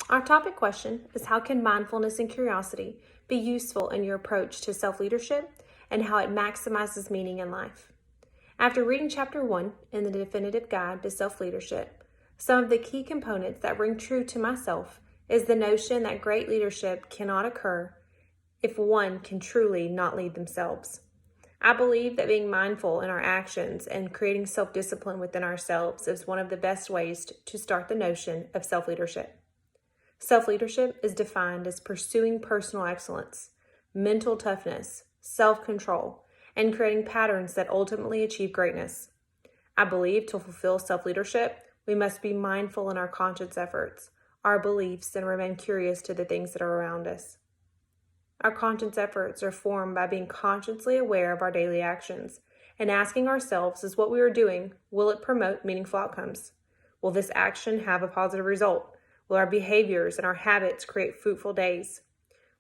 Our topic question is, how can mindfulness and curiosity be useful in your approach to self-leadership and how it maximizes meaning in life? After reading Chapter 1 in the Definitive Guide to Self-Leadership, some of the key components that ring true to myself is the notion that great leadership cannot occur if one can truly not lead themselves. I believe that being mindful in our actions and creating self-discipline within ourselves is one of the best ways to start the notion of self-leadership. Self-leadership is defined as pursuing personal excellence, mental toughness, self-control, and creating patterns that ultimately achieve greatness. I believe to fulfill self-leadership, we must be mindful in our conscious efforts, our beliefs, and remain curious to the things that are around us. Our conscious efforts are formed by being consciously aware of our daily actions and asking ourselves, is what we are doing, will it promote meaningful outcomes? Will this action have a positive result? Will our behaviors and our habits create fruitful days?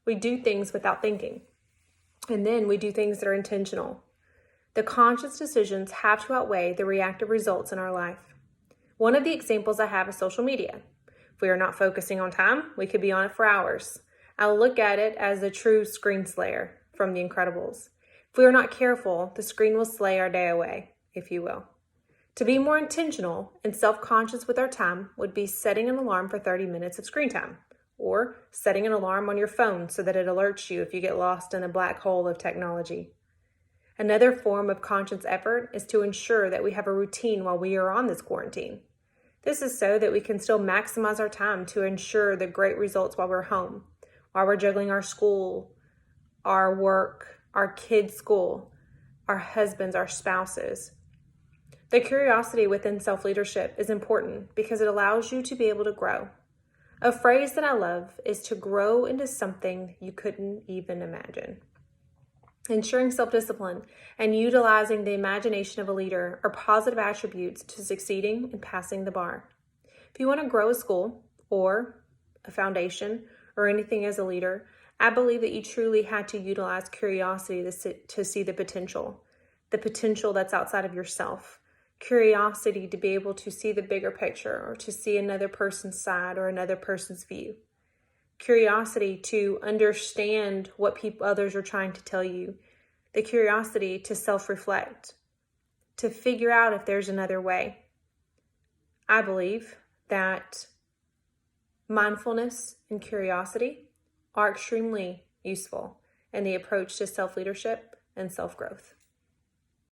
We do things without thinking, and then we do things that are intentional. The conscious decisions have to outweigh the reactive results in our life. One of the examples I have is social media. If we are not focusing on time, we could be on it for hours. I look at it as a true screen slayer from The Incredibles. If we are not careful, the screen will slay our day away, if you will. To be more intentional and self-conscious with our time would be setting an alarm for 30 minutes of screen time, or setting an alarm on your phone so that it alerts you if you get lost in a black hole of technology. Another form of conscious effort is to ensure that we have a routine while we are on this quarantine. This is so that we can still maximize our time to ensure the great results while we're home, while we're juggling our school, our work, our kids' school, our husbands, our spouses. The curiosity within self-leadership is important because it allows you to be able to grow. A phrase that I love is to grow into something you couldn't even imagine. Ensuring self-discipline and utilizing the imagination of a leader are positive attributes to succeeding and passing the bar. If you want to grow a school or a foundation or anything as a leader, I believe that you truly had to utilize curiosity to see the potential that's outside of yourself. Curiosity to be able to see the bigger picture or to see another person's side or another person's view. Curiosity to understand what others are trying to tell you. The curiosity to self-reflect, to figure out if there's another way. I believe that mindfulness and curiosity are extremely useful in the approach to self-leadership and self-growth.